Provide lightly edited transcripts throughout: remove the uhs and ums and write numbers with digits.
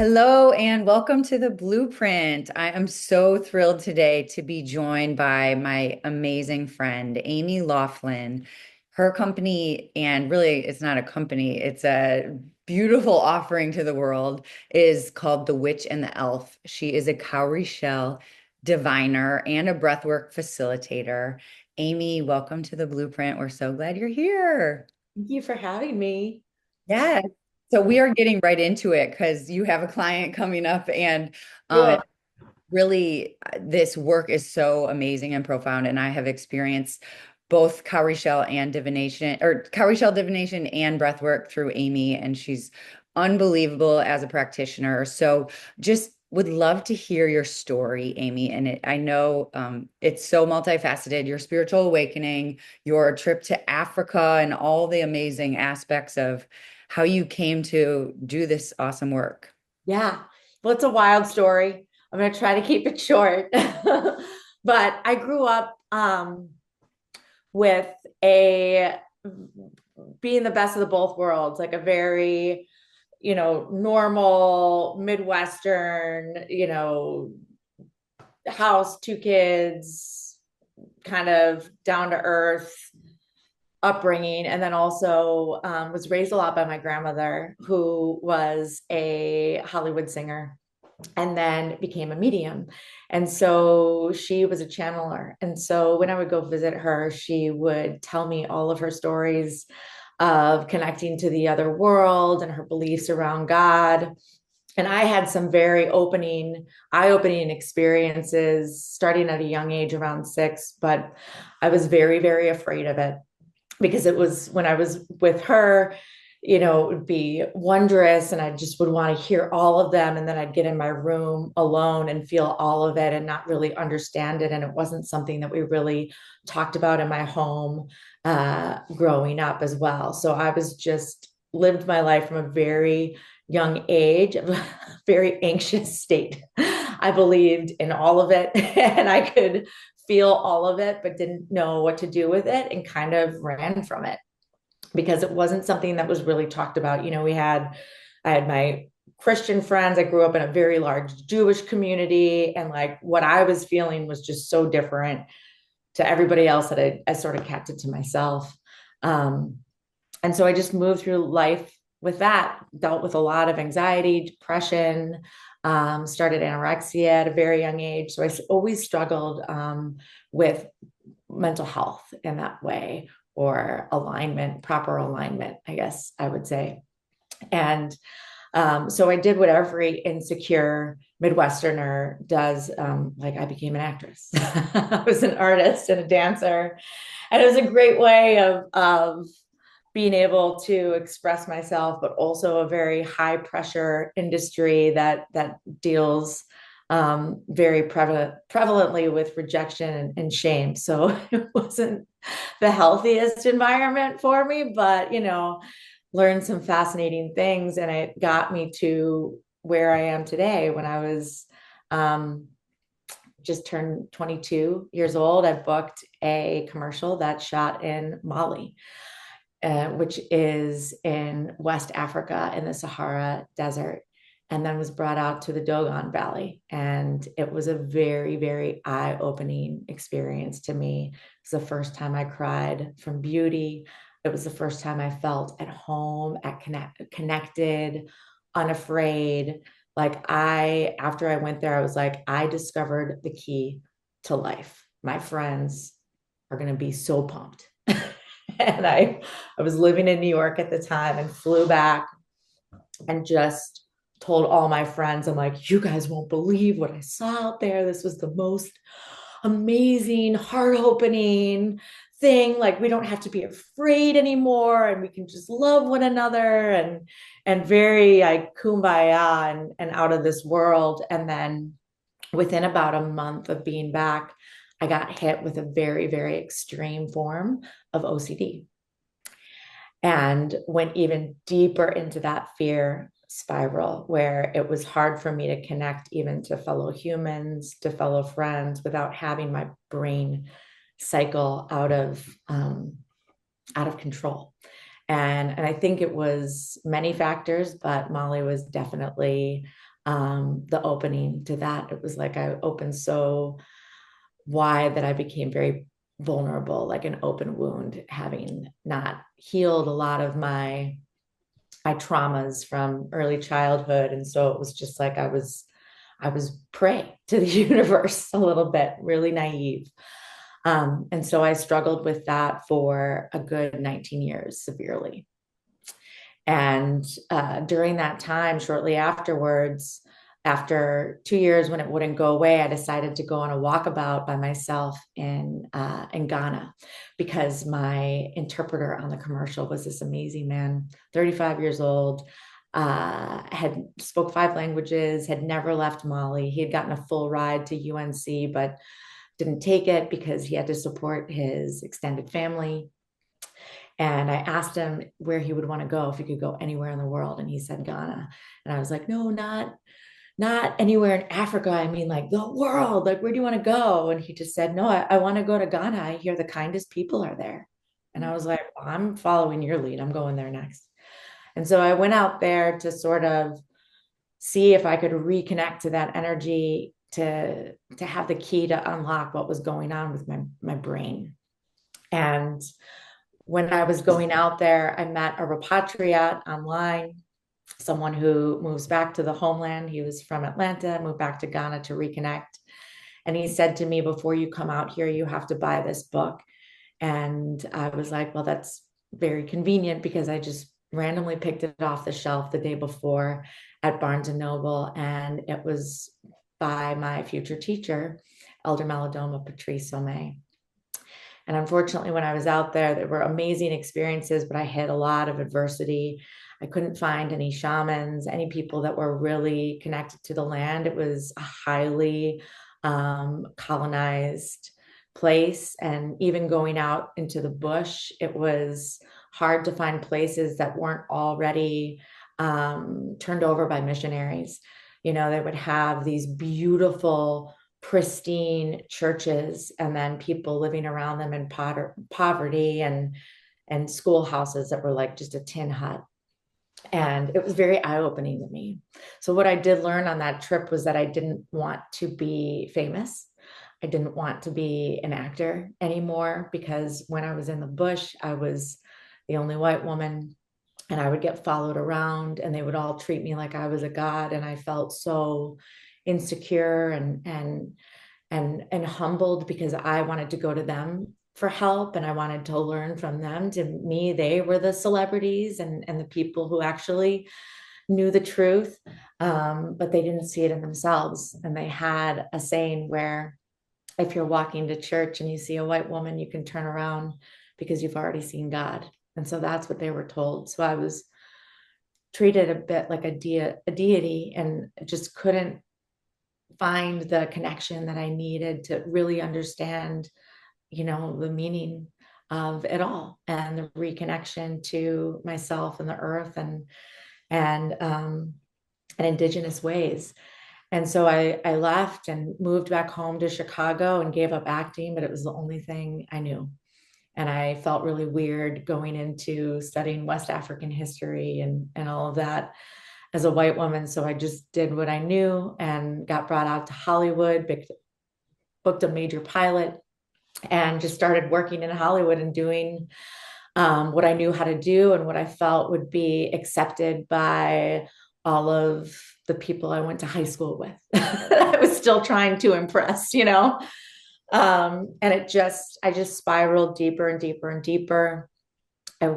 Hello and welcome to the Blueprint. I am so thrilled today to be joined by my amazing friend, Amy Laughlin. Her company, and really it's not a company, it's a beautiful offering to the world, is called The Witch and the Elf. She is a cowrie shell diviner and a breathwork facilitator. Amy, welcome to the Blueprint. We're so glad you're here. Thank you for having me. Yeah. So we are getting right into it because you have a client coming up, and Do um, it. really, this work is so amazing and profound. And I have experienced both cowrie shell and divination, or cowrie shell divination and breath work through Amy, and she's unbelievable as a practitioner. So just would love to hear your story, Amy. And I know it's so multifaceted, your spiritual awakening, your trip to Africa, and all the amazing aspects of how you came to do this awesome work. Yeah. Well, it's a wild story. I'm going to try to keep it short. But I grew up with a being the best of the both worlds, like a very, normal Midwestern, house, two kids, kind of down to earth upbringing, and then also was raised a lot by my grandmother, who was a Hollywood singer and then became a medium. And so she was a channeler. And so when I would go visit her, she would tell me all of her stories of connecting to the other world and her beliefs around God. And I had some very eye-opening experiences starting at a young age, around 6, but I was very, very afraid of it because it was when I was with her, it would be wondrous and I just would want to hear all of them. And then I'd get in my room alone and feel all of it and not really understand it. And it wasn't something that we really talked about in my home growing up as well. So I was just lived my life from a very young age, of a very anxious state. I believed in all of it and I could feel all of it, but didn't know what to do with it and kind of ran from it because it wasn't something that was really talked about. I had my Christian friends. I grew up in a very large Jewish community, and like what I was feeling was just so different to everybody else that I sort of kept it to myself. Um, and so I just moved through life with that, dealt with a lot of anxiety, depression, started anorexia at a very young age. So I always struggled with mental health in that way, or alignment, proper alignment, I guess I would say. And so I did what every insecure Midwesterner does. Like I became an actress. I was an artist and a dancer. And it was a great way of being able to express myself, but also a very high pressure industry that deals very prevalently with rejection and shame. So it wasn't the healthiest environment for me, but learned some fascinating things, and it got me to where I am today. When I was um, just turned 22 years old, I booked a commercial that shot in Mali, which is in West Africa in the Sahara Desert, and then was brought out to the Dogon Valley. And it was a very, very eye opening experience to me. It was the first time I cried from beauty. It was the first time I felt at home, connected, unafraid. After I went there, I was like, I discovered the key to life. My friends are going to be so pumped. And I was living in New York at the time and flew back and just told all my friends, I'm like, you guys won't believe what I saw out there. This was the most amazing, heart opening thing. Like, we don't have to be afraid anymore, and we can just love one another, and very like kumbaya and out of this world. And then within about a month of being back, I got hit with a very, very extreme form of OCD and went even deeper into that fear spiral, where it was hard for me to connect even to fellow humans, to fellow friends, without having my brain cycle out of control. And I think it was many factors, but Molly was definitely the opening to that. It was like I opened so wide that I became very vulnerable, like an open wound, having not healed a lot of my traumas from early childhood. And so it was just like I was prey to the universe a little bit, really naive. And so I struggled with that for a good 19 years severely. And during that time, shortly afterwards, after 2 years when it wouldn't go away, I decided to go on a walkabout by myself in Ghana because my interpreter on the commercial was this amazing man, 35 years old, had spoke 5 languages, had never left Mali. He had gotten a full ride to UNC, but didn't take it because he had to support his extended family. And I asked him where he would want to go, if he could go anywhere in the world. And he said Ghana. And I was like, no, not anywhere in Africa. I mean, like the world. Like, where do you want to go? And he just said, no, I want to go to Ghana. I hear the kindest people are there. And I was like, well, I'm following your lead. I'm going there next. And so I went out there to sort of see if I could reconnect to that energy to have the key to unlock what was going on with my brain. And when I was going out there, I met a repatriate online, someone who moves back to the homeland. He was from Atlanta, moved back to Ghana to reconnect. And he said to me, before you come out here, you have to buy this book. And I was like, well, that's very convenient because I just randomly picked it off the shelf the day before at Barnes and Noble. And it was by my future teacher, Elder Malidoma Patrice Somé. And unfortunately, when I was out there were amazing experiences, but I had a lot of adversity. I couldn't find any shamans, any people that were really connected to the land. It was a highly colonized place. And even going out into the bush, it was hard to find places that weren't already turned over by missionaries. You know, they would have these beautiful, pristine churches and then people living around them in poverty and schoolhouses that were like just a tin hut. And it was very eye-opening to me. So what I did learn on that trip was that I didn't want to be famous. I didn't want to be an actor anymore because when I was in the bush, I was the only white woman and I would get followed around and they would all treat me like I was a god. And I felt so insecure and humbled because I wanted to go to them for help and I wanted to learn from them. To me, they were the celebrities and the people who actually knew the truth, but they didn't see it in themselves. And they had a saying where if you're walking to church and you see a white woman, you can turn around because you've already seen God. And so that's what they were told. So I was treated a bit like a deity and just couldn't find the connection that I needed to really understand, you know, the meaning of it all and the reconnection to myself and the earth and indigenous ways. And so I left and moved back home to Chicago and gave up acting, but it was the only thing I knew. And I felt really weird going into studying West African history and all of that as a white woman. So I just did what I knew and got brought out to Hollywood, booked a major pilot, and just started working in Hollywood and doing what I knew how to do and what I felt would be accepted by all of the people I went to high school with. I was still trying to impress, you know? And I just spiraled deeper and deeper and deeper. I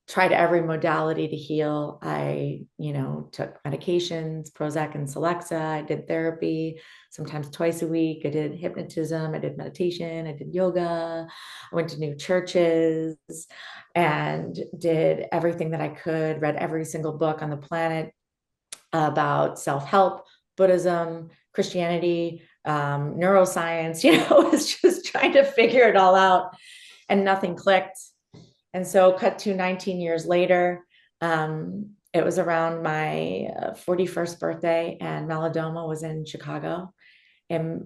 tried every modality to heal. I, you know, took medications, Prozac and Celexa. I did therapy sometimes twice a week. I did hypnotism. I did meditation. I did yoga. I went to new churches and did everything that I could, read every single book on the planet about self-help, Buddhism, Christianity, neuroscience. You know, was just trying to figure it all out and nothing clicked. And so cut to 19 years later, it was around my 41st birthday and Malidoma was in Chicago and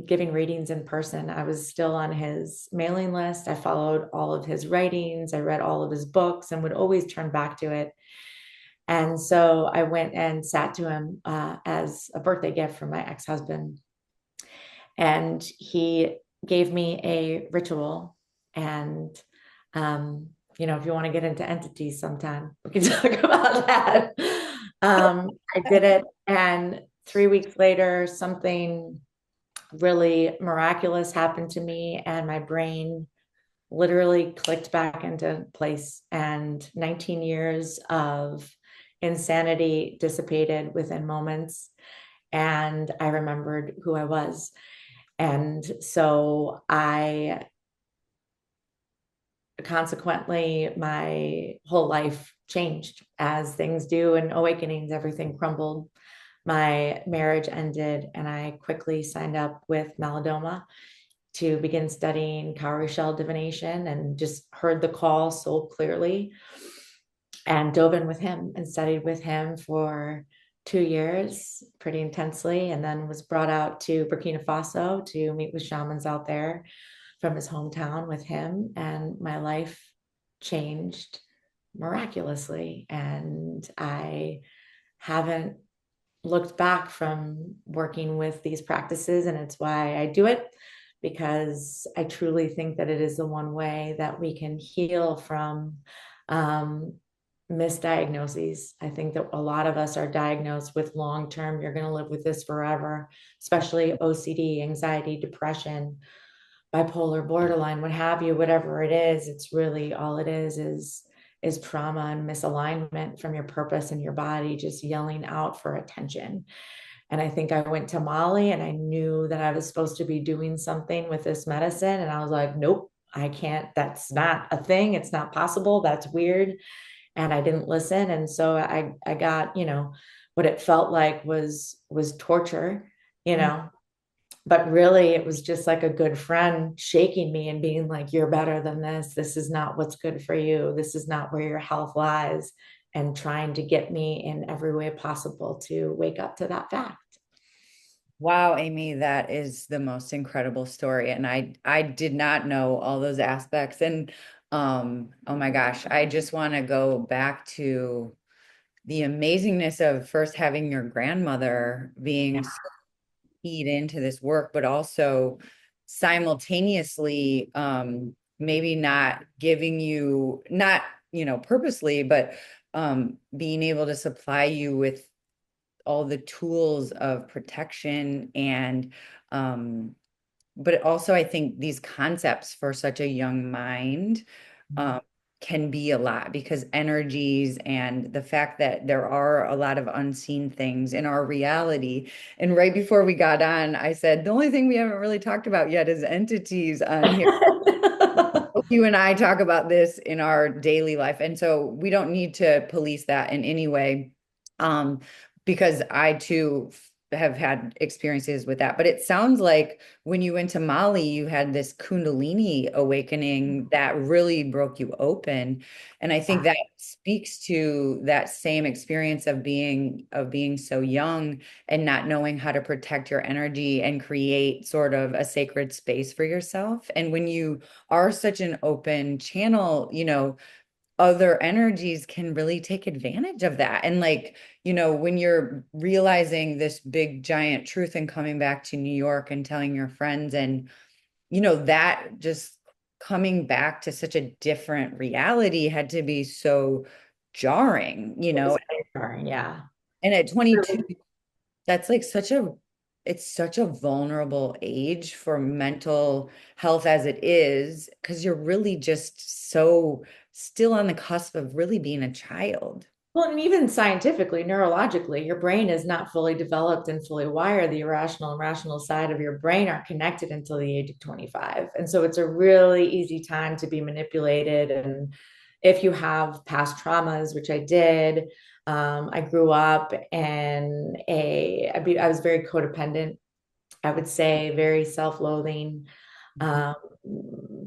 giving readings in person. I was still on his mailing list. I followed all of his writings. I read all of his books and would always turn back to it. And so I went and sat to him as a birthday gift from my ex-husband. And he gave me a ritual. And, if you want to get into entities sometime, we can talk about that. I did it. And 3 weeks later, something really miraculous happened to me, and my brain literally clicked back into place. And 19 years of insanity dissipated within moments. And I remembered who I was. And so I consequently, my whole life changed as things do in awakenings, everything crumbled. My marriage ended, and I quickly signed up with Malidoma to begin studying cowrie shell divination, and just heard the call so clearly and dove in with him and studied with him for 2 years pretty intensely, and then was brought out to Burkina Faso to meet with shamans out there from his hometown with him. And my life changed miraculously. And I haven't looked back from working with these practices. And it's why I do it, because I truly think that it is the one way that we can heal from um, misdiagnoses. I think that a lot of us are diagnosed with long term, you're going to live with this forever, especially OCD, anxiety, depression, bipolar, borderline, what have you, whatever it is. It's really all it is trauma and misalignment from your purpose and your body just yelling out for attention. And I think I went to Molly, and I knew that I was supposed to be doing something with this medicine. And I was like, nope, I can't. That's not a thing. It's not possible. That's weird. And I didn't listen. And so I got, what it felt like was torture, you know, but really it was just like a good friend shaking me and being like, you're better than this. This is not what's good for you. This is not where your health lies. And trying to get me in every way possible to wake up to that fact. Wow, Amy, that is the most incredible story. And I did not know all those aspects. And oh my gosh, I just want to go back to the amazingness of first having your grandmother being Yeah. so keyed into this work, but also simultaneously maybe not giving you, not, purposely, but being able to supply you with all the tools of protection and but also I think these concepts for such a young mind um can be a lot because energies and the fact that there are a lot of unseen things in our reality. And right before we got on, I said the only thing we haven't really talked about yet is entities on here. You and I talk about this in our daily life, and so we don't need to police that in any way, um, because I too have had experiences with that. But it sounds like when you went to Mali, you had this Kundalini awakening that really broke you open, and I think that speaks to that same experience of being so young and not knowing how to protect your energy and create sort of a sacred space for yourself. And when you are such an open channel, other energies can really take advantage of that. And like, when you're realizing this big giant truth and coming back to New York and telling your friends and, that just coming back to such a different reality had to be so jarring, It was yeah. and at 22, that's like it's such a vulnerable age for mental health as it is, because you're really just so still on the cusp of really being a child. Well, and even scientifically, neurologically, your brain is not fully developed and fully wired. The irrational and rational side of your brain aren't connected until the age of 25. And so it's a really easy time to be manipulated. And if you have past traumas, which I did, I grew up in I was very codependent, I would say, very self-loathing, um,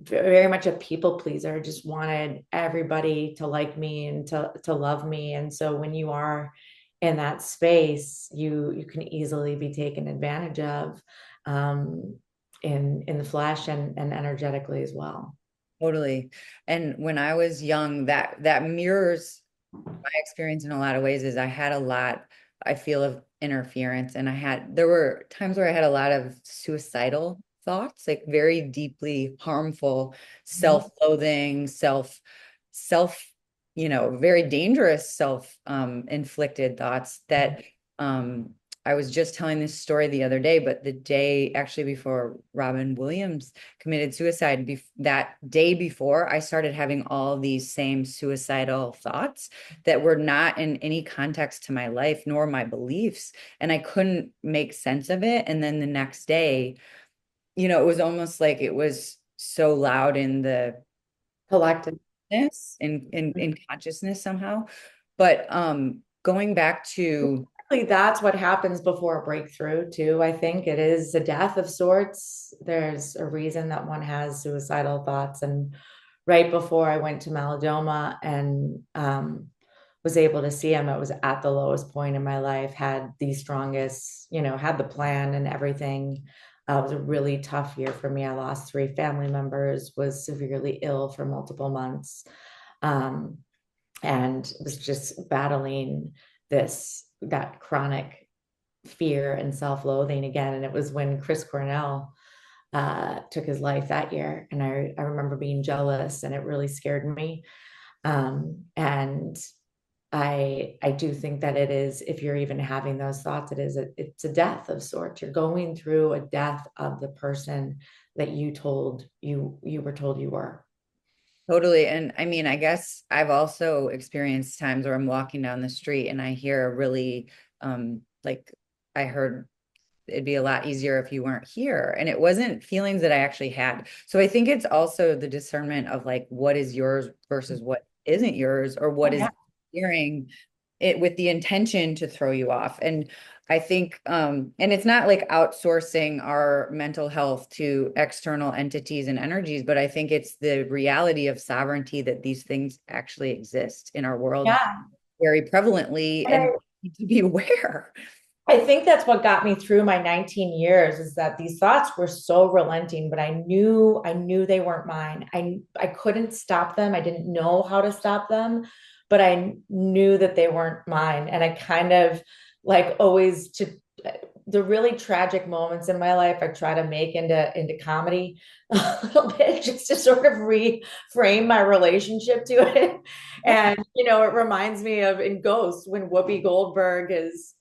very much a people pleaser, just wanted everybody to like me and to love me. And so when you are in that space, you can easily be taken advantage of, um, in the flesh and energetically as well. Totally. And when I was young, that mirrors. my experience in a lot of ways is I had a lot, I feel, of interference. And there were times where I had a lot of suicidal thoughts, like very deeply harmful, self-loathing, self, very dangerous inflicted thoughts that um I was just telling this story the other day, but the day actually before Robin Williams committed suicide, that day before, I started having all these same suicidal thoughts that were not in any context to my life nor my beliefs. And I couldn't make sense of it. And then the next day, it was almost like it was so loud in the Collective. in consciousness somehow. But going back to That's what happens before a breakthrough, too. I think it is a death of sorts. There's a reason that one has suicidal thoughts. And right before I went to Malidoma and was able to see him, I was at the lowest point in my life, had the strongest, had the plan and everything. It was a really tough year for me. I lost three family members, was severely ill for multiple months, um, and was just battling that chronic fear and self-loathing again. And it was when Chris Cornell took his life that year. And I remember being jealous, and it really scared me. And I do think that it is, if you're even having those thoughts, it's a death of sorts. You're going through a death of the person that you were told you were. totally. And I mean, I guess I've also experienced times where I'm walking down the street and I hear a really, like I heard it'd be a lot easier if you weren't here. And it wasn't feelings that I actually had. So I think it's also the discernment of like what is yours versus what isn't yours, or what Oh, is yeah. hearing it with the intention to throw you off. And I think and it's not like outsourcing our mental health to external entities and energies, but I think it's the reality of sovereignty that these things actually exist in our world Yeah. very prevalently, And and we need to be aware. I think that's what got me through my 19 years, is that these thoughts were so relenting, but I knew they weren't mine. I couldn't stop them. I didn't know how to stop them, but I knew that they weren't mine. And I kind of like always to the really tragic moments in my life, I try to make into comedy a little bit, just to sort of reframe my relationship to it. And it reminds me of in Ghost when Whoopi Goldberg is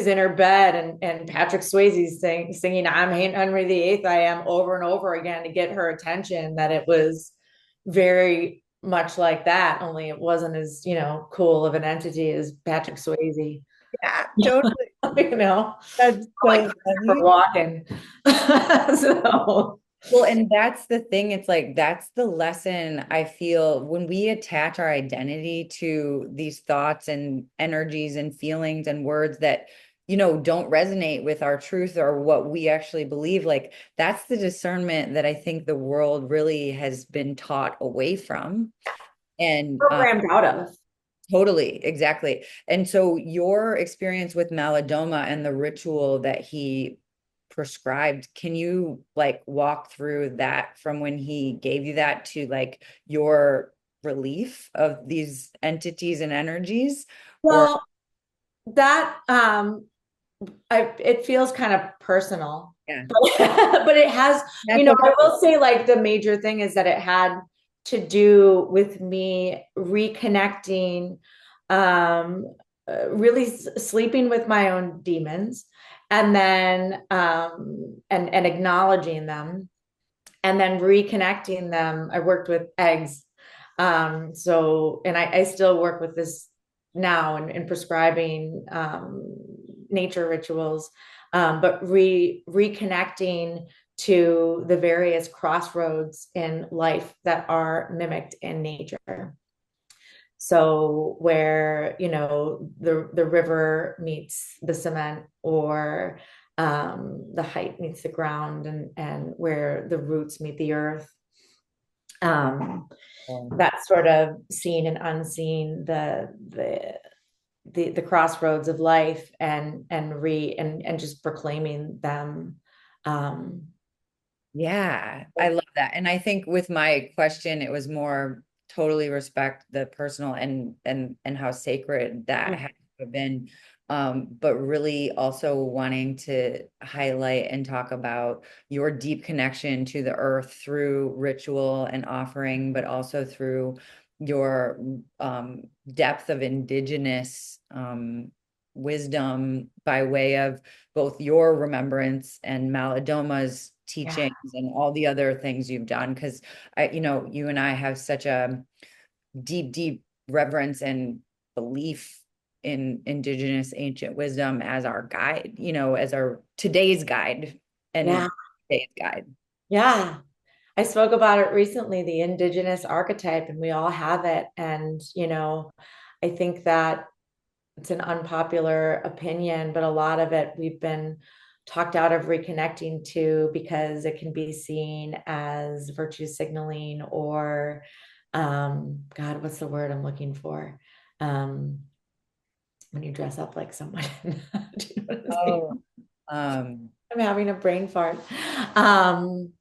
in her bed, and Patrick Swayze's singing "I'm Henry VIII, I am" over and over again to get her attention. That it was very much like that, only it wasn't as cool of an entity as Patrick Swayze. Yeah, totally. you know, That's like so Christopher funny. Walken. so Well, and that's the thing. It's like that's the lesson I feel when we attach our identity to these thoughts and energies and feelings and words that, don't resonate with our truth or what we actually believe. Like that's the discernment that I think the world really has been taught away from. And programmed out of. totally, exactly. And so your experience with Malidoma and the ritual that he prescribed, can you like walk through that from when he gave you that to like your relief of these entities and energies? Or Well, that it feels kind of personal, yeah, but it has, that's I okay. will say like the major thing is that it had to do with me reconnecting, um, really sleeping with my own demons, and then and acknowledging them, and then reconnecting them. I worked with eggs, so and I still work with this now in prescribing nature rituals, but reconnecting to the various crossroads in life that are mimicked in nature. So where the river meets the cement, or the height meets the ground, and where the roots meet the earth, um, that sort of seen and unseen, the crossroads of life, and just proclaiming them. Um, Yeah, I love that. And I think with my question, it was more totally respect the personal and how sacred that has been. But really also wanting to highlight and talk about your deep connection to the earth through ritual and offering, but also through your depth of indigenous wisdom by way of both your remembrance and Malidoma's Yeah. teachings and all the other things you've done. Because you and I have such a deep reverence and belief in indigenous ancient wisdom as our guide, as our today's guide Yeah. and today's guide. Yeah. I spoke about it recently, the indigenous archetype, and we all have it. And, I think that it's an unpopular opinion, but a lot of it we've been talked out of reconnecting to because it can be seen as virtue signaling or, God, what's the word I'm looking for? Um, when you dress up like someone. Do you know what I'm saying? Oh, um, I'm having a brain fart. Um,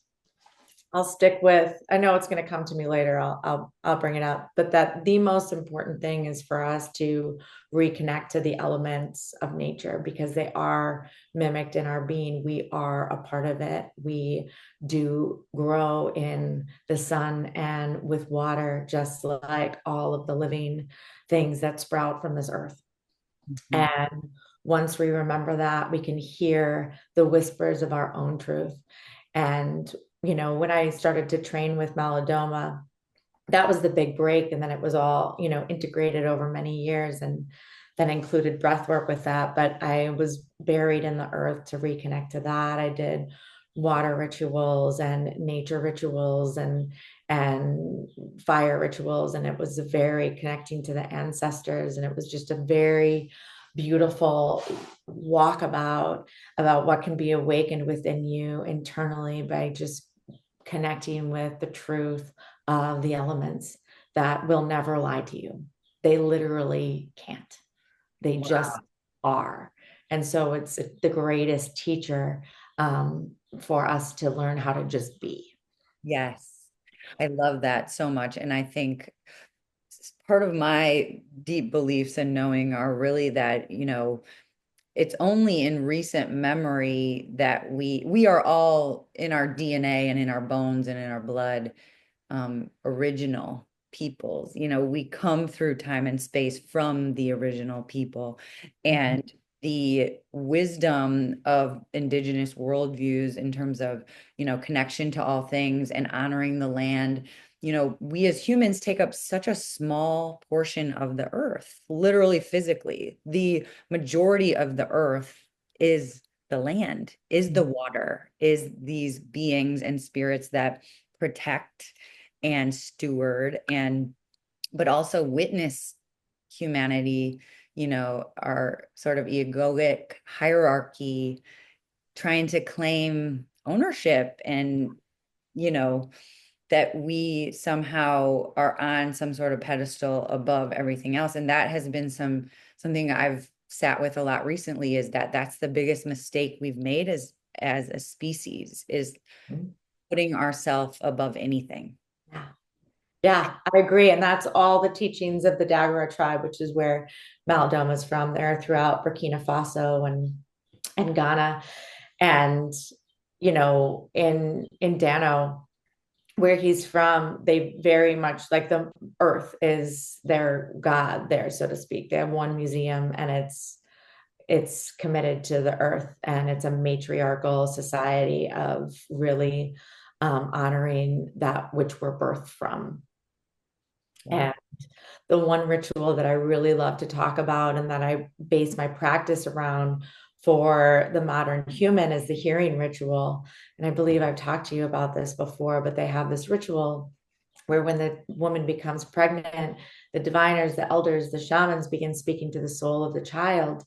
I'll stick with, I know it's going to come to me later. I'll bring it up, but that the most important thing is for us to reconnect to the elements of nature because they are mimicked in our being. We are a part of it. We do grow in the sun and with water, just like all of the living things that sprout from this earth. mhm. And once we remember that, we can hear the whispers of our own truth. And, when I started to train with Malidoma, that was the big break. And then it was all, integrated over many years and then included breath work with that. But I was buried in the earth to reconnect to that. I did water rituals and nature rituals and fire rituals. And it was very connecting to the ancestors. And it was just a very beautiful walkabout about what can be awakened within you internally by just connecting with the truth of the elements that will never lie to you. They literally can't. They just Wow. are. And so it's the greatest teacher for us to learn how to just be. Yes. I love that so much. And I think part of my deep beliefs and knowing are really that, it's only in recent memory that we are all in our DNA and in our bones and in our blood original peoples. We come through time and space from the original people, and the wisdom of indigenous worldviews in terms of, connection to all things and honoring the land. We as humans take up such a small portion of the earth, literally physically. The majority of the earth is the land, is the water, is these beings and spirits that protect and steward and but also witness humanity, our sort of egoic hierarchy trying to claim ownership and you know that we somehow are on some sort of pedestal above everything else. And that has been something I've sat with a lot recently, is that that's the biggest mistake we've made as a species, is putting ourselves above anything. Yeah. Yeah, I agree. And that's all the teachings of the Dagara tribe, which is where Malidoma is from. They're throughout Burkina Faso and Ghana. And, in Dano, where he's from, they very much like the earth is their god there, so to speak. They have one museum and it's committed to the earth and it's a matriarchal society of really honoring that which we're birthed from. Wow. And the one ritual that I really love to talk about and that I base my practice around for the modern human is the hearing ritual. And I believe I've talked to you about this before, but they have this ritual where when the woman becomes pregnant, the diviners, the elders, the shamans begin speaking to the soul of the child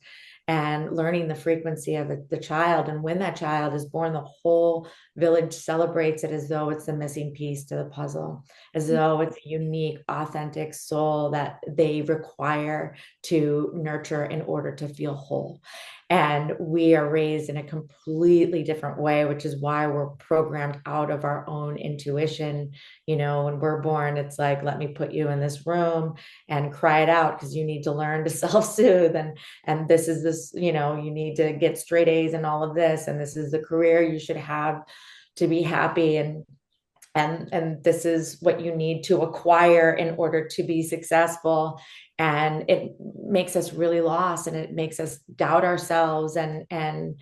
and learning the frequency of the child. And when that child is born, the whole village celebrates it as though it's the missing piece to the puzzle, as though it's a unique, authentic soul that they require to nurture in order to feel whole. And we are raised in a completely different way, which is why we're programmed out of our own intuition. You know, when we're born, it's like, let me put you in this room and cry it out because you need to learn to self-soothe. And this is this, you know, you need to get straight A's and all of this. And this is the career you should have to be happy. And this is what you need to acquire in order to be successful. And it makes us really lost, and it makes us doubt ourselves and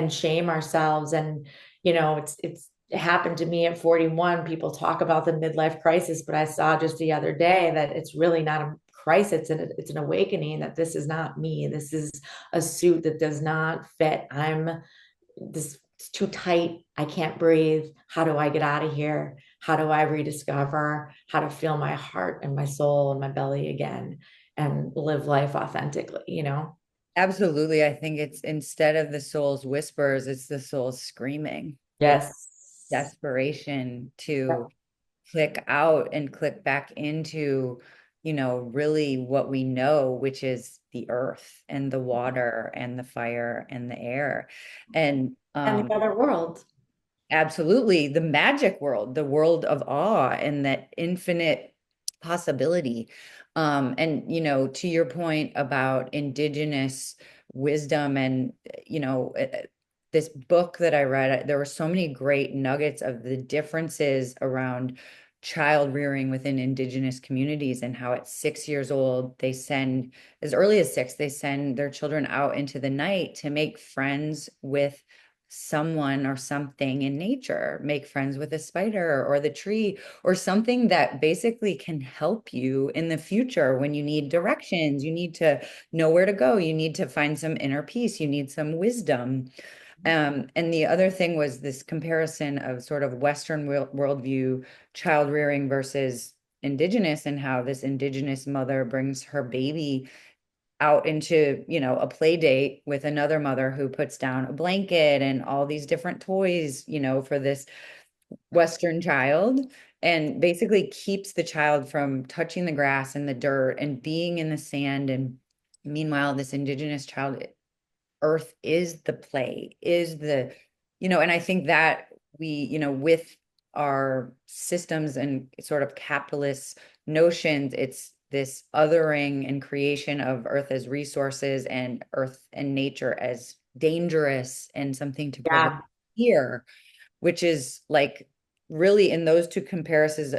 shame ourselves. And you know, it happened to me at 41. People talk about the midlife crisis, but I saw just the other day that it's really not a crisis. It's an awakening that this is not me. This is a suit that does not fit. This it's too tight. I can't breathe. How do I get out of here? How do I rediscover how to feel my heart and my soul and my belly again and live life authentically, you know? Absolutely. I think it's instead of the soul's whispers, it's the soul's screaming. It's Yes. desperation to click out and click back into, really what we know, which is the earth and the water and the fire and the air. And And the other world. absolutely, the magic world, the world of awe and that infinite possibility. And to your point about indigenous wisdom and this book that I read, there were so many great nuggets of the differences around child rearing within indigenous communities and how at 6 years old they send, as early as six, they send their children out into the night to make friends with someone or something in nature, make friends with a spider or the tree or something that basically can help you in the future when you need directions, you need to know where to go, you need to find some inner peace, you need some wisdom. And the other thing was this comparison of sort of Western worldview child rearing versus indigenous, and how this indigenous mother brings her baby out into, a play date with another mother who puts down a blanket and all these different toys, for this Western child, and basically keeps the child from touching the grass and the dirt and being in the sand. And meanwhile, this indigenous child, earth is the play, is the, and I think that we, with our systems and sort of capitalist notions, it's this othering and creation of earth as resources and earth and nature as dangerous and something to provoke Yeah. fear, which is like really in those two comparisons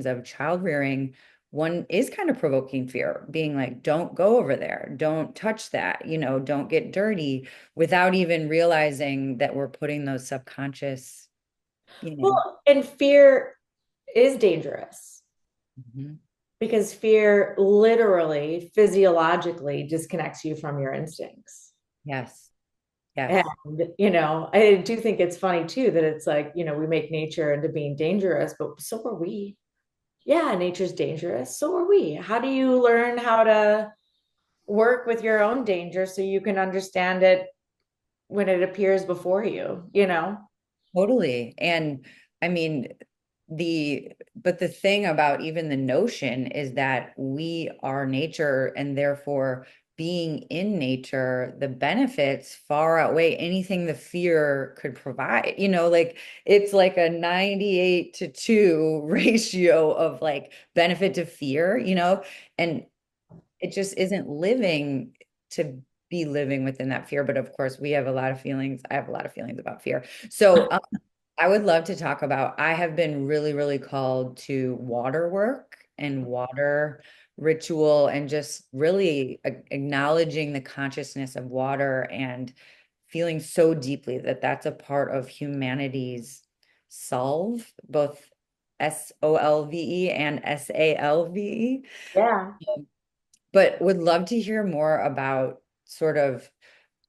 of child rearing, one is kind of provoking fear, being like, don't go over there, don't touch that, don't get dirty, without even realizing that we're putting those subconscious, you know. Well, and fear is dangerous Mhm. because fear literally, physiologically disconnects you from your instincts. Yes, And, yes, you know, I do think it's funny too that it's like, you know, we make nature into being dangerous, but so are we. Yeah, nature's dangerous. So are we. How do you learn how to work with your own danger so you can understand it when it appears before you, you know? totally. And I mean, but the thing about even the notion is that we are nature, and therefore being in nature, the benefits far outweigh anything the fear could provide. Like it's like a 98-2 ratio of like benefit to fear, and it just isn't living to be living within that fear. But of course, we have a lot of feelings. I have a lot of feelings about fear. So I would love to talk about, I have been really, really called to water work and water ritual, and just really acknowledging the consciousness of water and feeling so deeply that that's a part of humanity's solve, both SOLVE and SALVE. Yeah. But would love to hear more about sort of,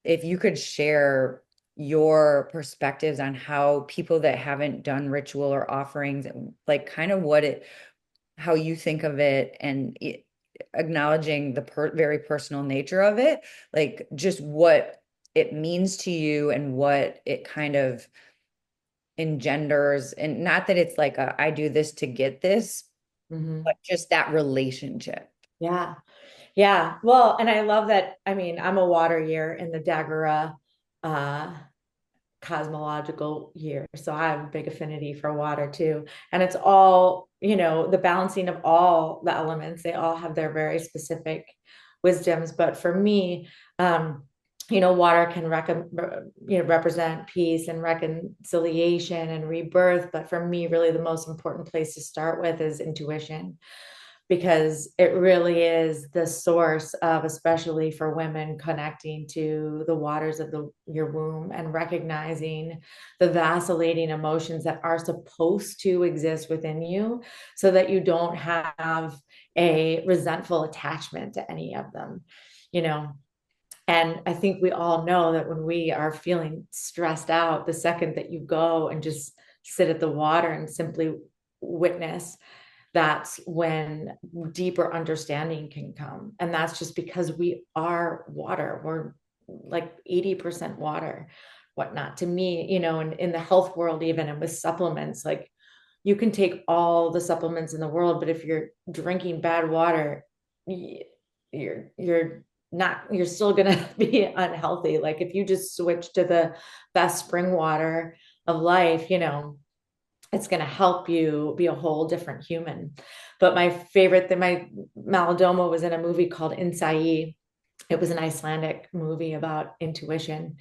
if you could share your perspectives on how people that haven't done ritual or offerings, like kind of how you think of it, and acknowledging the very personal nature of it, like just what it means to you and what it kind of engenders. And not that it's like I do this to get this, but Mhm. just that relationship. Yeah. Yeah. Well, and I love that. I mean, I'm a water year in the Daguerre uh cosmological year. So I have a big affinity for water too. And it's all, the balancing of all the elements. They all have their very specific wisdoms. But for me, water can represent peace and reconciliation and rebirth. But for me, really the most important place to start with is intuition, because it really is the source of, especially for women, connecting to the waters of your womb and recognizing the vacillating emotions that are supposed to exist within you, so that you don't have a resentful attachment to any of them, you know. And I think we all know that when we are feeling stressed out, the second that you go and just sit at the water and simply witness, that's when deeper understanding can come. And that's just because we are water. We're like 80% water, whatnot. To me, in the health world, even, and with supplements, like, you can take all the supplements in the world, but if you're drinking bad water, you're not, you're still gonna be unhealthy. Like, if you just switch to the best spring water of life, it's going to help you be a whole different human. But my favorite thing, my Malidoma was in a movie called Insai. It was an Icelandic movie about intuition.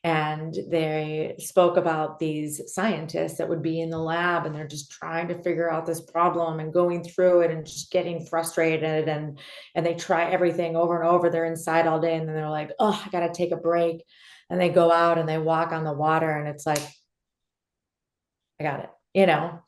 And they spoke about these scientists that would be in the lab, and they're just trying to figure out this problem and going through it and just getting frustrated. And they try everything over and over. They're inside all day, and then they're like, oh, I got to take a break. And they go out and they walk on the water, and it's like, I got it. Yeah.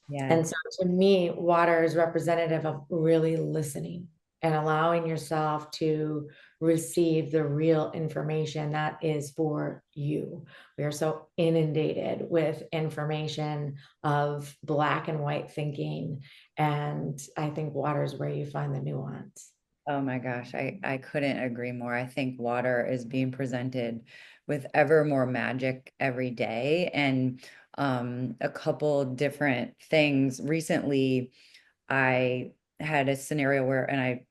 And so to me, water is representative of really listening and allowing yourself to receive the real information that is for you. We are so inundated with information of black and white thinking. And I think water is where you find the nuance. Oh my gosh, I couldn't agree more. I think water is being presented with ever more magic every day. And a couple different things. Recently, I had a scenario where, and I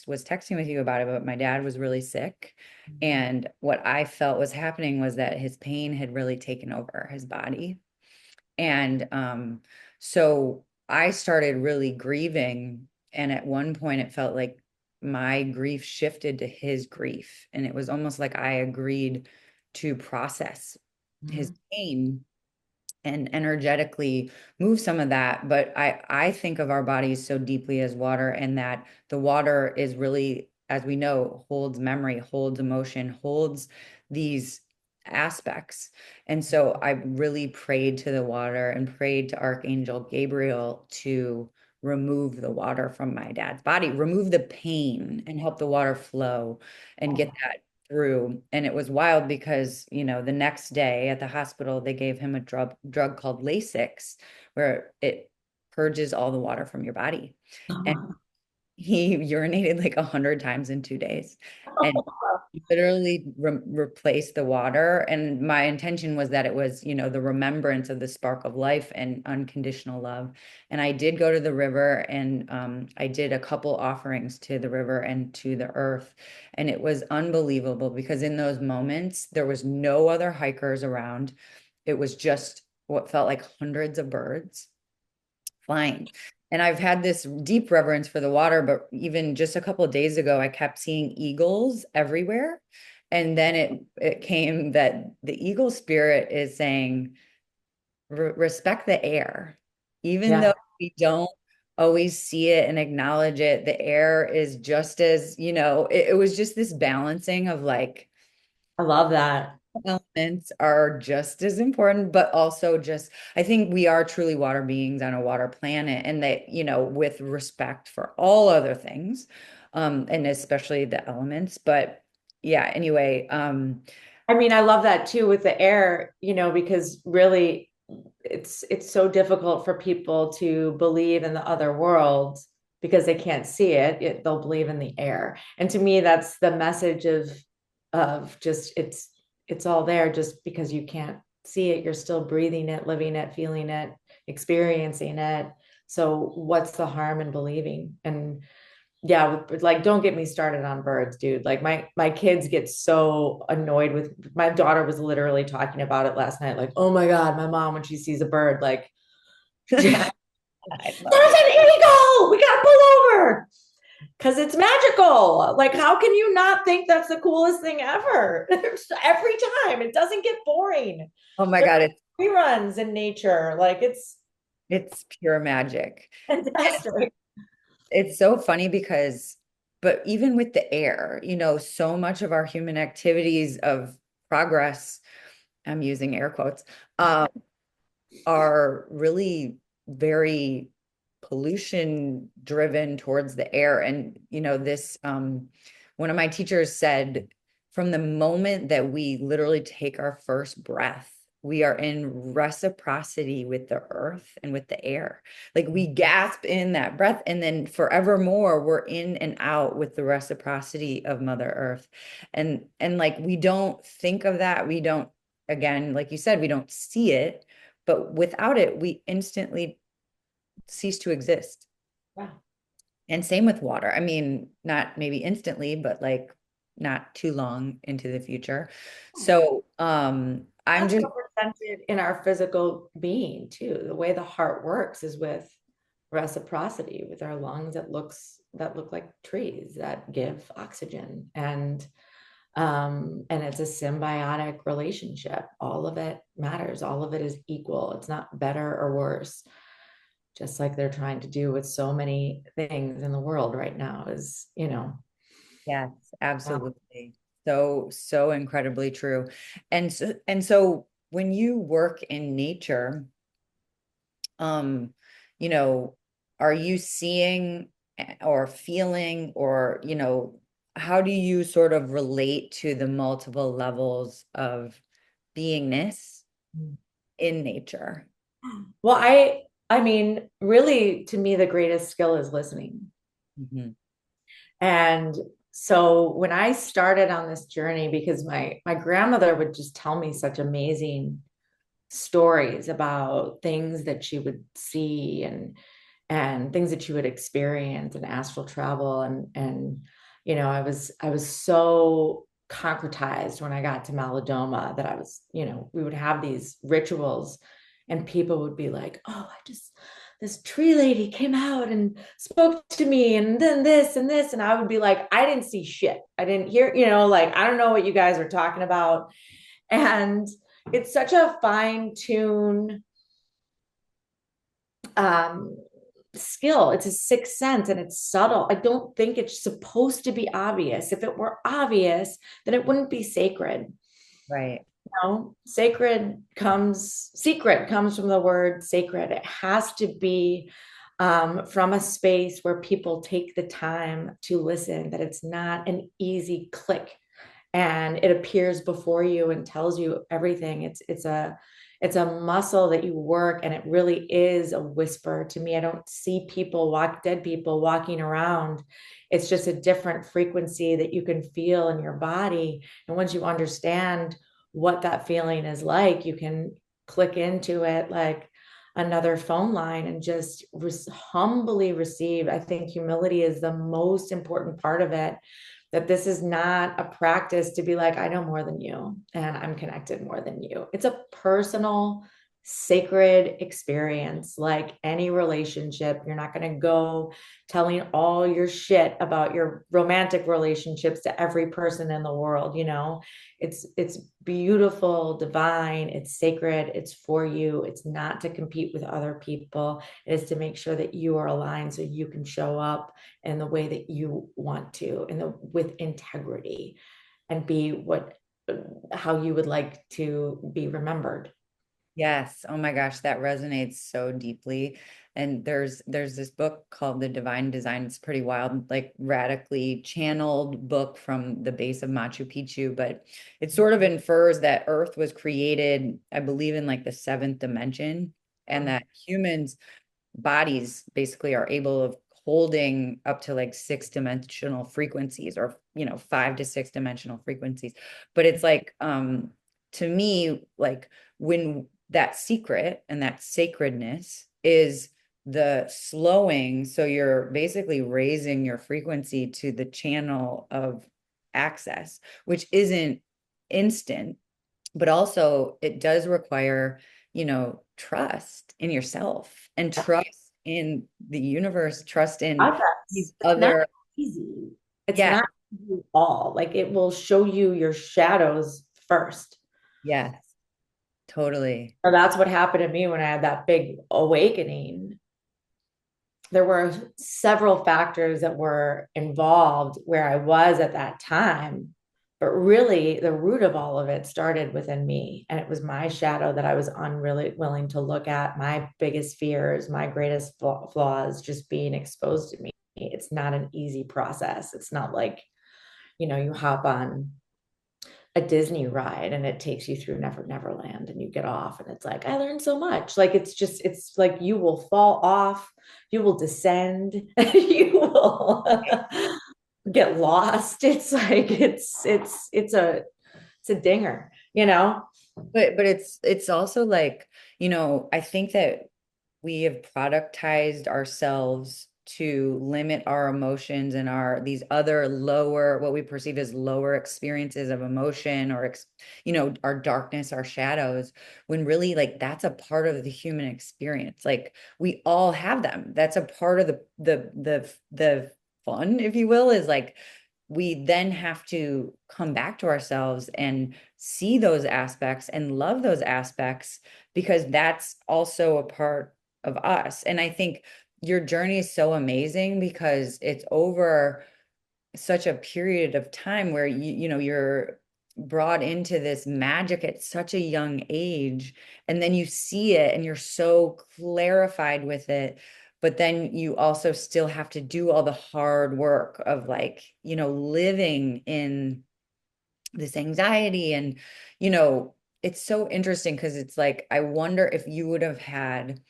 was texting with you about it, but my dad was really sick. And what I felt was happening was that his pain had really taken over his body. And so I started really grieving. And at one point, it felt like my grief shifted to his grief. And it was almost like I agreed to process his Mhm. pain and energetically move some of that. But I think of our bodies so deeply as water, and that the water is really, as we know, holds memory, holds emotion, holds these aspects. And so I really prayed to the water and prayed to Archangel Gabriel to remove the water from my dad's body, remove the pain and help the water flow and get that through. And it was wild because, the next day at the hospital, they gave him a drug called Lasix, where it purges all the water from your body. And he urinated like 100 times in 2 days and literally replaced the water. And my intention was that it was, the remembrance of the spark of life and unconditional love. And I did go to the river, and I did a couple offerings to the river and to the earth. And it was unbelievable because in those moments, there was no other hikers around. It was just what felt like hundreds of birds flying. And I've had this deep reverence for the water, but even just a couple of days ago, I kept seeing eagles everywhere. And then it came that the eagle spirit is saying, Respect the air." Even though Yeah, we don't always see it and acknowledge it, the air is just as, it was just this balancing of like, I love that. elements are just as important, but also just, I think we are truly water beings on a water planet, and that, with respect for all other things, and especially the elements. But yeah, anyway, I mean, I love that too with the air, because really it's so difficult for people to believe in the other world because they can't see it. They'll believe in the air. And to me, that's the message of just, it's it's all there. Just because you can't see it, you're still breathing it, living it, feeling it, experiencing it. So what's the harm in believing? And yeah, like don't get me started on birds, dude. Like my kids get so annoyed with, my daughter was literally talking about it last night, like, oh my God, my mom, when she sees a bird, like, there's I love it. an eagle, we gotta pull over because it's magical. Like, how can you not think that's the coolest thing ever? Every time it doesn't get boring. Oh my There's God, reruns in nature. Like, it's it's pure magic. fantastic. It's so funny because, but even with the air, so much of our human activities of progress, I'm using air quotes, um, are really very pollution driven towards the air. And, one of my teachers said, from the moment that we literally take our first breath, we are in reciprocity with the earth and with the air. Like we gasp in that breath, and then forevermore, we're in and out with the reciprocity of Mother Earth. And like we don't think of that. We don't, again, like you said, we don't see it, but without it, we instantly cease to exist. Yeah. And same with water. I mean, not maybe instantly, but like not too long into the future. So, I'm That's just, represented in our physical being too. The way the heart works is with reciprocity with our lungs that look like trees that give oxygen, and it's a symbiotic relationship. All of it matters. All of it is equal. It's not better or worse. Just like they're trying to do with so many things in the world right now is, yes, wow. absolutely. So, so incredibly true. And so when you work in nature, um, you know, are you seeing or feeling or, how do you sort of relate to the multiple levels of beingness in nature? Well, I mean, really, to me, the greatest skill is listening. Mhm. And so when I started on this journey, because my grandmother would just tell me such amazing stories about things that she would see, and things that she would experience, and astral travel, and I was so concretized when I got to Malidoma that I was, we would have these rituals, and people would be like, oh, I just, this tree lady came out and spoke to me, and then this and this, and I would be like, I didn't see shit, I didn't hear, like, I don't know what you guys are talking about. And it's such a fine tune um, skill. It's a sixth sense, and it's subtle. I don't think it's supposed to be obvious. If it were obvious, then it wouldn't be sacred. Right. Secret comes from the word sacred. It has to be from a space where people take the time to listen, that it's not an easy click and it appears before you and tells you everything. It's a muscle that you work, and it really is a whisper to me. I don't see dead people walking around. It's just a different frequency that you can feel in your body. And once you understand what that feeling is like, you can click into it like another phone line and just humbly receive. I think humility is the most important part of it, that this is not a practice to be like, I know more than you and I'm connected more than you. It's a personal, sacred experience, like any relationship. You're not going to go telling all your shit about your romantic relationships to every person in the world. It's beautiful, divine, it's sacred, it's for you. It's not to compete with other people. It is to make sure that you are aligned so you can show up in the way that you want to, with integrity, and be how you would like to be remembered. Yes. Oh my gosh, that resonates so deeply. And there's this book called The Divine Design. It's pretty wild, like radically channeled book from the base of Machu Picchu, but it sort of infers that Earth was created, I believe, in like the seventh dimension, and that humans' bodies basically are able of holding up to like six-dimensional frequencies, or 5 to 6 dimensional frequencies. But it's like to me, like when that secret and that sacredness is the slowing, so you're basically raising your frequency to the channel of access, which isn't instant, but also it does require, trust in yourself and trust in the universe, trust in Progress. these It's not other, easy. It's yeah, not easy at all. Like it will show you your shadows first. yes, totally. So that's what happened to me when I had that big awakening. There were several factors that were involved where I was at that time. But really, the root of all of it started within me. And it was my shadow that I was unreally willing to look at, my biggest fears, my greatest flaws just being exposed to me. It's not an easy process. It's not like, you hop on a Disney ride and it takes you through Neverland and you get off and it's like, I learned so much. Like it's like you will fall off, you will descend, you will get lost. It's like it's a dinger. But it's also like, I think that we have productized ourselves to limit our emotions and our these other lower, what we perceive as lower experiences of emotion, or our darkness, our shadows, when really like that's a part of the human experience. Like we all have them. That's a part of the fun, if you will, is like we then have to come back to ourselves and see those aspects and love those aspects, because that's also a part of us. And I think your journey is so amazing because it's over such a period of time where you're brought into this magic at such a young age, and then you see it and you're so clarified with it, but then you also still have to do all the hard work of like living in this anxiety. And you know it's so interesting because it's like I wonder if you would have had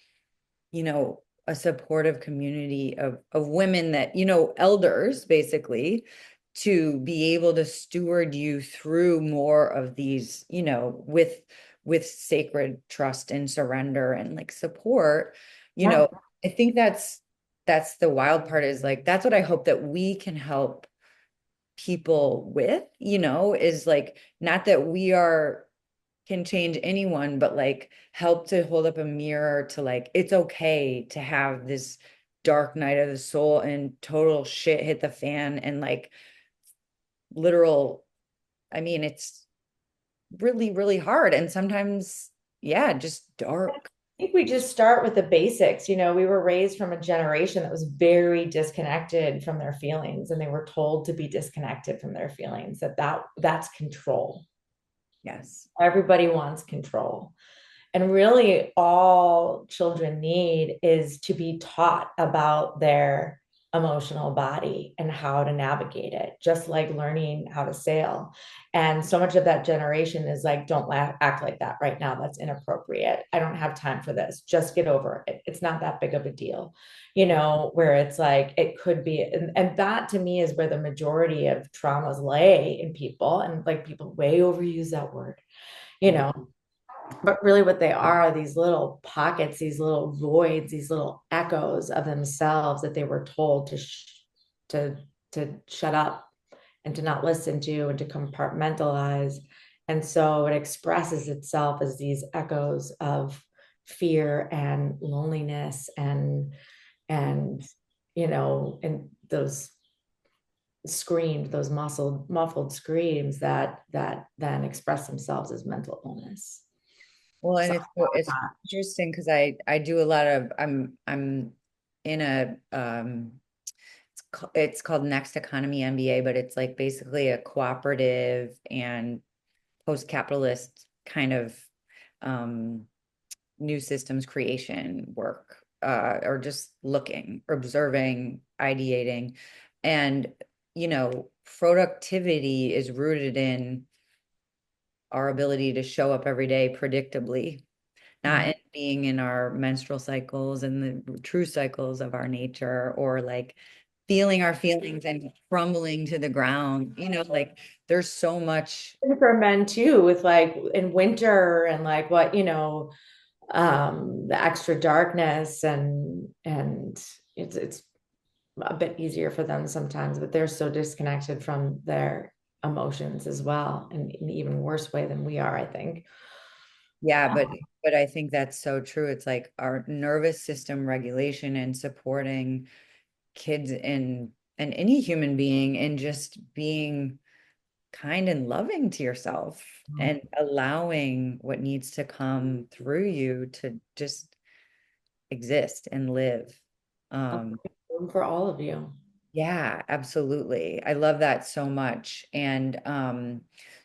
a supportive community of women that, elders basically, to be able to steward you through more of these, with sacred trust and surrender and like support, you Yeah. know, I think that's the wild part, is like that's what I hope that we can help people with, is like not that we are can change anyone, but like help to hold up a mirror to like it's okay to have this dark night of the soul and total shit hit the fan and like literal, I mean, it's really, really hard. And sometimes, yeah, just dark. I think we just start with the basics. We were raised from a generation that was very disconnected from their feelings, and they were told to be disconnected from their feelings, that's control. Yes. Everybody wants control. And really, all children need is to be taught about their emotional body and how to navigate it, just like learning how to sail. And so much of that generation is like, don't act like that right now. That's inappropriate. I don't have time for this. Just get over it. It's not that big of a deal, where it's like, it could be. And that to me is where the majority of traumas lay in people. And like people way overuse that word, you Mhm. know, but really what they are these little pockets, these little voids, these little echoes of themselves that they were told to to shut up and to not listen to and to compartmentalize. And so it expresses itself as these echoes of fear and loneliness and and those screams, those muffled screams that then express themselves as mental illness. Well, and So it's interesting because I do a lot of I'm in a it's called Next Economy MBA, but it's like basically a cooperative and post-capitalist kind of um, new systems creation work, or just looking, observing, ideating. And, productivity is rooted in our ability to show up every day predictably, not in being in our menstrual cycles and the true cycles of our nature, or like feeling our feelings and crumbling to the ground. Like there's so much. For men too, with like in winter and like what, the extra darkness and it's a bit easier for them sometimes, but they're so disconnected from their emotions as well, in an even worse way than we are, I think. Yeah, but I think that's so true. It's like our nervous system regulation and supporting kids and any human being and just being kind and loving to yourself and allowing what needs to come through you to just exist and live. Um, Room for all of you. yeah, absolutely. I love that so much. And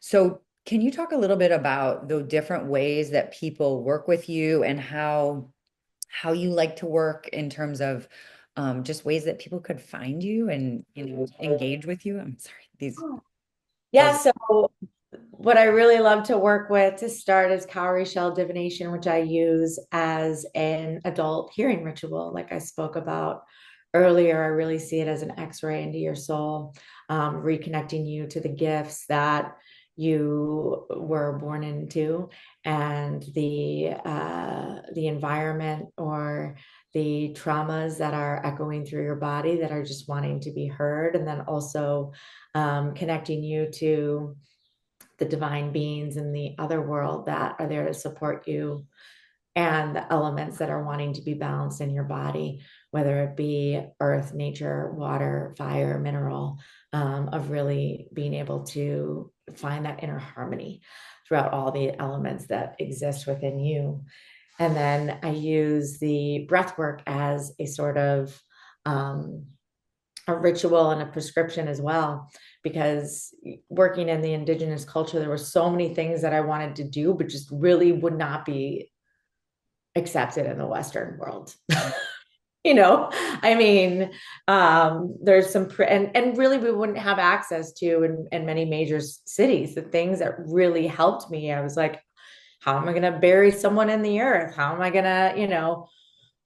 so can you talk a little bit about the different ways that people work with you and how you like to work in terms of just ways that people could find you and engage with you? I'm sorry, these Yeah, buzz. so what I really love to work with to start is cowrie shell divination, which I use as an adult healing ritual, like I spoke about earlier. I really see it as an X-ray into your soul, reconnecting you to the gifts that you were born into, and the environment or the traumas that are echoing through your body that are just wanting to be heard, and then also connecting you to the divine beings in the other world that are there to support you, and the elements that are wanting to be balanced in your body, whether it be earth, nature, water, fire, mineral, of really being able to find that inner harmony throughout all the elements that exist within you. And then I use the breath work as a sort of a ritual and a prescription as well, because working in the indigenous culture, there were so many things that I wanted to do but just really would not be accepted in the Western world. I mean, there's some and really we wouldn't have access to in many major cities. The things that really helped me, I was like, how am I going to bury someone in the earth? How am I going to,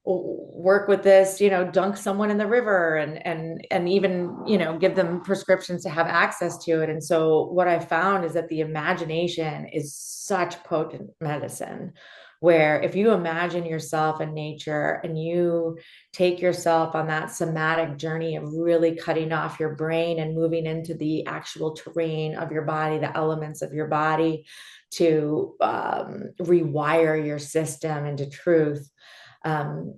work with this, dunk someone in the river and even, give them prescriptions to have access to it. And so what I found is that the imagination is such potent medicine, where if you imagine yourself in nature and you take yourself on that somatic journey of really cutting off your brain and moving into the actual terrain of your body, the elements of your body, to rewire your system into truth,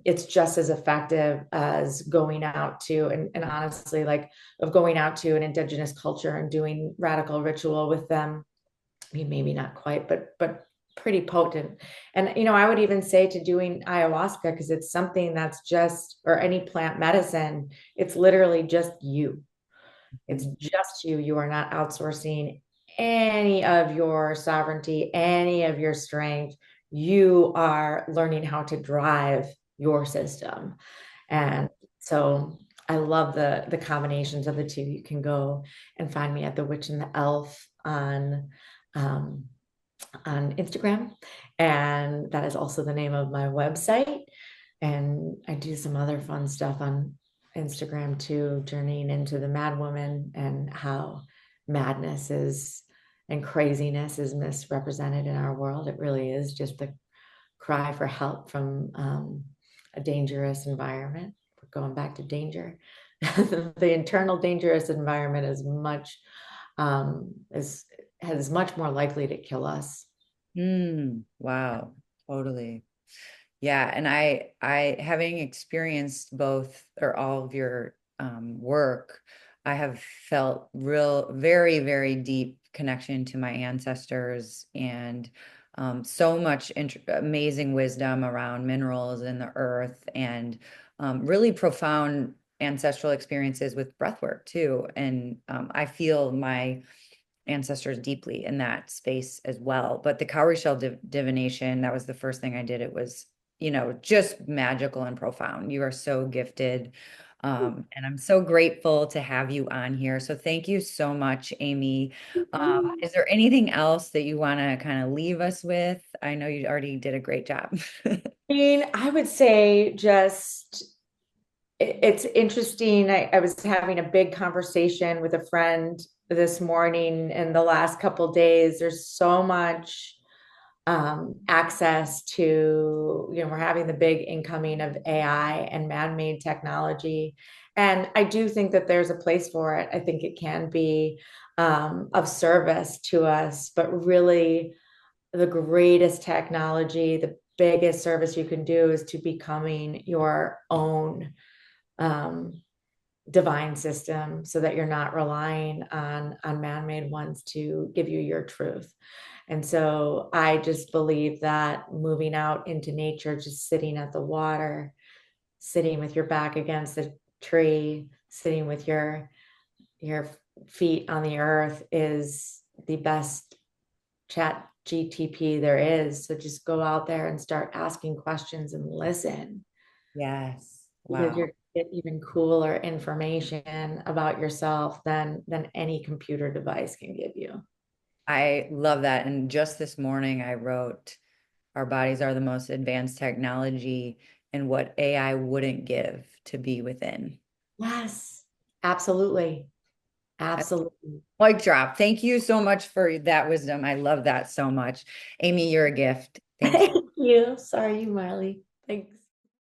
it's just as effective as going out to, and honestly, like of going out to an indigenous culture and doing radical ritual with them. I mean, maybe not quite, but pretty potent. And I would even say to doing ayahuasca, because it's something that's just, or any plant medicine, it's literally just you. It's just you. You are not outsourcing any of your sovereignty, any of your strength. You are learning how to drive your system. And so I love the combinations of the two. You can go and find me at The Witch and the Elf um, on Instagram. And that is also the name of my website. And I do some other fun stuff on Instagram too, journeying into the mad woman and how madness is and craziness is misrepresented in our world. It really is just the cry for help from a dangerous environment. We're going back to danger. The internal dangerous environment is much is has much more likely to kill us. Wow, totally. Yeah, and I having experienced both or all of your work, I have felt very, very deep connection to my ancestors and so much amazing wisdom around minerals and the earth and really profound ancestral experiences with breathwork too. And I feel my ancestors deeply in that space as well. But the cowrie shell divination, that was the first thing I did. It was, just magical and profound. You are so gifted. And I'm so grateful to have you on here. So thank you so much, Amy. Is there anything else that you want to kind of leave us with? I know you already did a great job. I mean, I would say just It's interesting. I was having a big conversation with a friend this morning. In the last couple days, there's so much access to, we're having the big incoming of AI and man-made technology. And I do think that there's a place for it. I think it can be of service to us, but really the greatest technology, the biggest service you can do is to becoming your own um, divine system so that you're not relying on man-made ones to give you your truth. And so I just believe that moving out into nature, just sitting at the water, sitting with your back against the tree, sitting with your feet on the earth is the best chat GTP there is. So just go out there and start asking questions and listen Yes. because Wow. you're get even cooler information about yourself than any computer device can give you. I love that. And just this morning, I wrote, our bodies are the most advanced technology and what AI wouldn't give to be within. Yes, absolutely. Absolutely. Mic drop. Thank you so much for that wisdom. I love that so much. Amy, you're a gift. Thank you. Thank you. Sorry, you, Marley. Thanks.